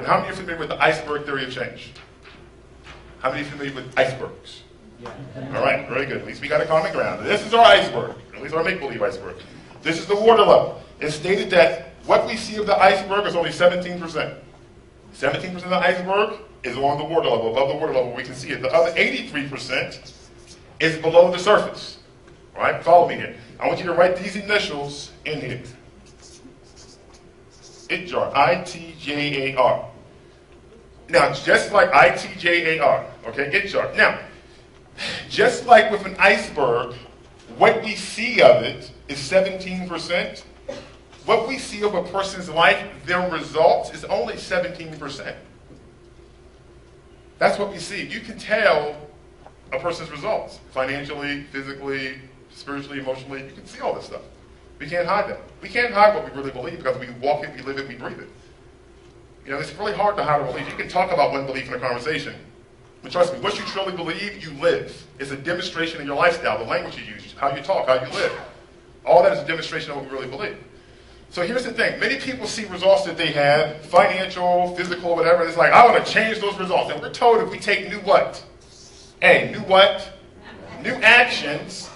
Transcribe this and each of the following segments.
And how many are familiar with the iceberg theory of change? How many are familiar with icebergs? Yeah. All right, very good. At least we got a common ground. This is our iceberg, at least our make-believe iceberg. This is the water level. It's stated that what we see of the iceberg is only 17%. 17% of the iceberg is on the water level, above the water level. We can see it. The other 83% is below the surface. All right, follow me here. I want you to write these initials in here. ITJAR, I-T-J-A-R. Now, just like I-T-J-A-R, okay, ITJAR. Now, just like with an iceberg, what we see of it is 17%. What we see of a person's life, their results, is only 17%. That's what we see. You can tell a person's results, financially, physically, spiritually, emotionally. You can see all this stuff. We can't hide that. We can't hide what we really believe because we walk it, we live it, we breathe it. You know, it's really hard to hide a belief. You can talk about one belief in a conversation, but trust me, what you truly believe, you live. It's a demonstration of your lifestyle, the language you use, how you talk, how you live. All that is a demonstration of what we really believe. So here's the thing. Many people see results that they have, financial, physical, whatever, and it's like, I want to change those results. And we're told if we take new what? New what? New actions,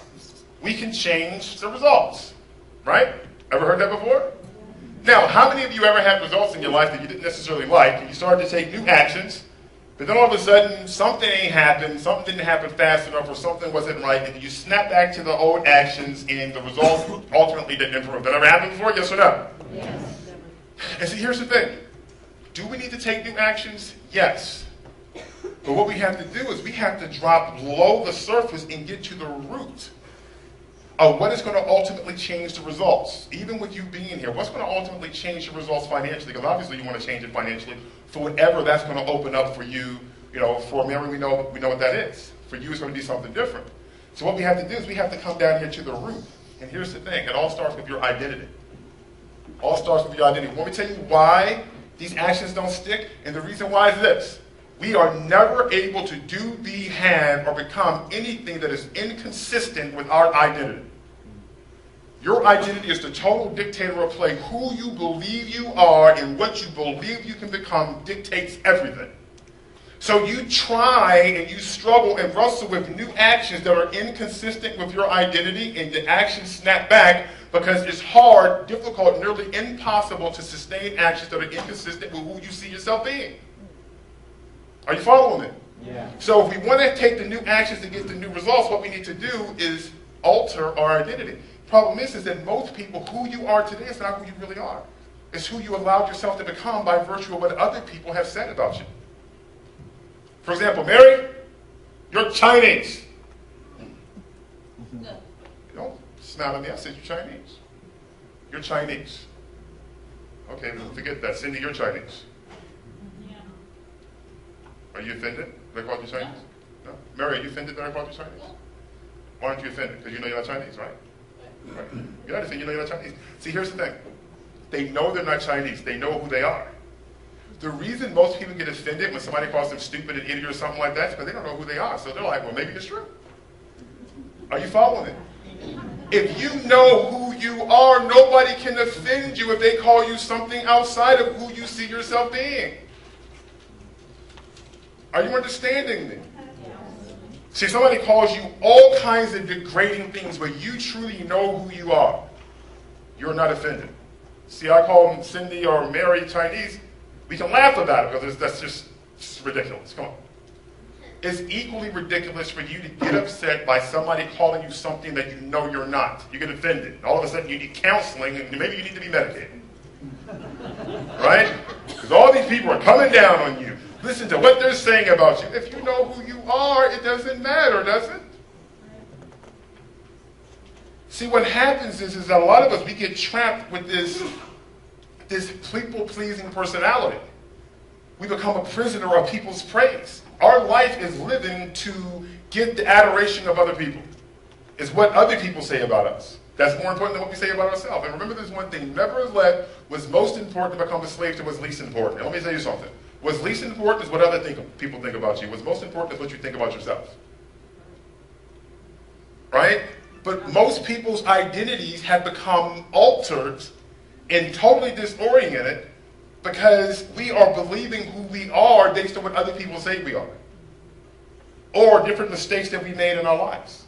we can change the results. Right? Ever heard that before? Now, how many of you ever had results in your life that you didn't necessarily like, and you started to take new actions, but then all of a sudden, something ain't happened, something didn't happen fast enough, or something wasn't right, and you snap back to the old actions, and the results ultimately didn't improve. That ever happened before? Yes or no? Yes. And see, here's the thing. Do we need to take new actions? Yes. But what we have to do is we have to drop below the surface and get to the root of what is going to ultimately change the results. Even with you being here, what's going to ultimately change the results financially? Because obviously you want to change it financially for whatever that's going to open up for you. You know, for Mary, we know what that is. For you, it's going to be something different. So what we have to do is we have to come down here to the root. And here's the thing. It all starts with your identity. All starts with your identity. Let me tell you why these actions don't stick. And the reason why is this. We are never able to do, be, have, or become anything that is inconsistent with our identity. Your identity is the total dictator of play. Who you believe you are and what you believe you can become dictates everything. So you try and you struggle and wrestle with new actions that are inconsistent with your identity, and the actions snap back because it's hard, difficult, nearly impossible to sustain actions that are inconsistent with who you see yourself being. Are you following me? Yeah. So if we want to take the new actions to get the new results, what we need to do is alter our identity. Problem is that most people, who you are today is not who you really are. It's who you allowed yourself to become by virtue of what other people have said about you. For example, Mary, you're Chinese. No. Don't smile at me. I said you're Chinese. You're Chinese. Okay, forget that. Cindy, you're Chinese. Yeah. Are you offended that I called you Chinese? No. Mary, are you offended that I called you Chinese? Why aren't you offended? Because you know you're not Chinese, right? Right. You're not offended, you know you're not Chinese. See, here's the thing. They know they're not Chinese. They know who they are. The reason most people get offended when somebody calls them stupid and idiot or something like that is because they don't know who they are. So they're like, well, maybe it's true. Are you following it? If you know who you are, nobody can offend you if they call you something outside of who you see yourself being. Are you understanding me? See, somebody calls you all kinds of degrading things, but you truly know who you are. You're not offended. See, I call them Cindy or Mary Chinese. We can laugh about it because that's just ridiculous. Come on. It's equally ridiculous for you to get upset by somebody calling you something that you know you're not. You get offended. All of a sudden you need counseling and maybe you need to be medicated. Right? Because all these people are coming down on you. Listen to what they're saying about you. If you know who you are, it doesn't matter, does it? See, what happens is that a lot of us, we get trapped with this people-pleasing personality. We become a prisoner of people's praise. Our life is living to get the adoration of other people. It's what other people say about us. That's more important than what we say about ourselves. And remember this one thing. Never let what's most important to become a slave to what's least important. And let me tell you something. What's least important is what other people think about you. What's most important is what you think about yourself. Right? But most people's identities have become altered and totally disoriented Because we are believing who we are based on what other people say we are. Or different mistakes that we made in our lives.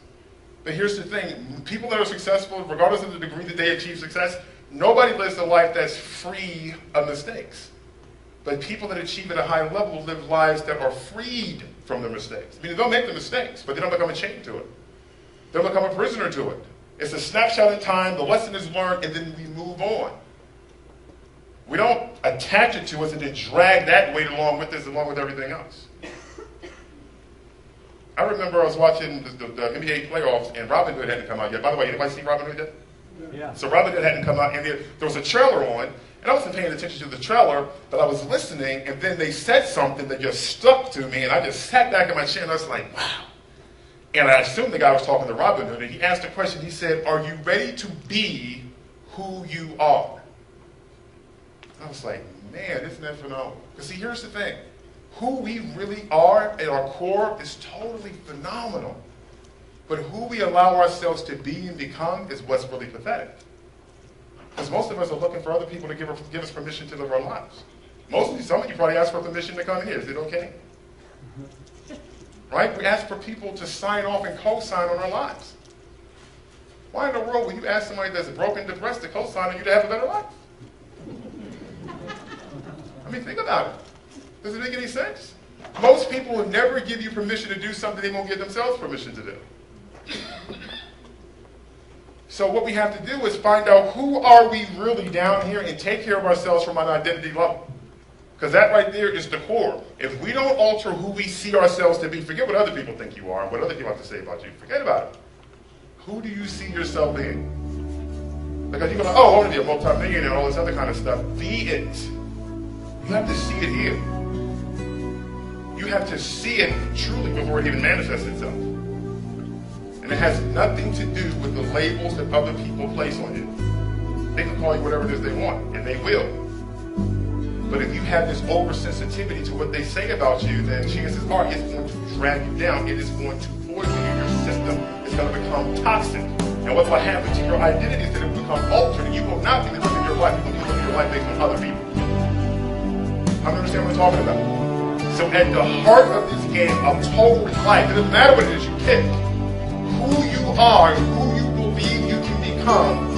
But here's the thing, people that are successful, regardless of the degree that they achieve success, nobody lives a life that's free of mistakes. But people that achieve at a high level live lives that are freed from their mistakes. I mean, they'll make the mistakes, but they don't become a chain to it. They'll become a prisoner to it. It's a snapshot in time, the lesson is learned, and then we move on. We don't attach it to us and then drag that weight along with us, along with everything else. I remember I was watching the NBA playoffs, and Robin Hood hadn't come out yet. By the way, anybody see Robin Hood yet? Yeah. So Robin Hood hadn't come out, and there was a trailer on, and I wasn't paying attention to the trailer, but I was listening, and then they said something that just stuck to me, and I just sat back in my chair, and I was like, wow. And I assumed the guy was talking to Robin Hood, and he asked a question. He said, are you ready to be who you are? I was like, man, isn't that phenomenal? Because see, here's the thing. Who we really are at our core is totally phenomenal. But who we allow ourselves to be and become is what's really pathetic. Because most of us are looking for other people to give us permission to live our lives. Some of you probably ask for permission to come here. Is it okay? Right? We ask for people to sign off and co-sign on our lives. Why in the world would you ask somebody that's broken, depressed to co-sign on you to have a better life? I mean, think about it. Does it make any sense? Most people will never give you permission to do something they won't give themselves permission to do. So what we have to do is find out who are we really down here and take care of ourselves from an identity level. Because that right there is the core. If we don't alter who we see ourselves to be, forget what other people think you are and what other people have to say about you. Forget about it. Who do you see yourself in? Because you're like, oh, I want to be a multi-millionaire and all this other kind of stuff. Be it. You have to see it here. You have to see it truly before it even manifests itself. And it has nothing to do with the labels that other people place on you. They can call you whatever it is they want, and they will. But if you have this oversensitivity to what they say about you, then chances are it's going to drag you down. It is going to poison you. Your system is going to become toxic. And what will happen to your identity is that it will become altered, and you will not be living your life. You will be living your life based on other people. I understand what I'm talking about. So at the heart of this game of total life, it doesn't matter what it is you pick, who you are, who you believe you can become,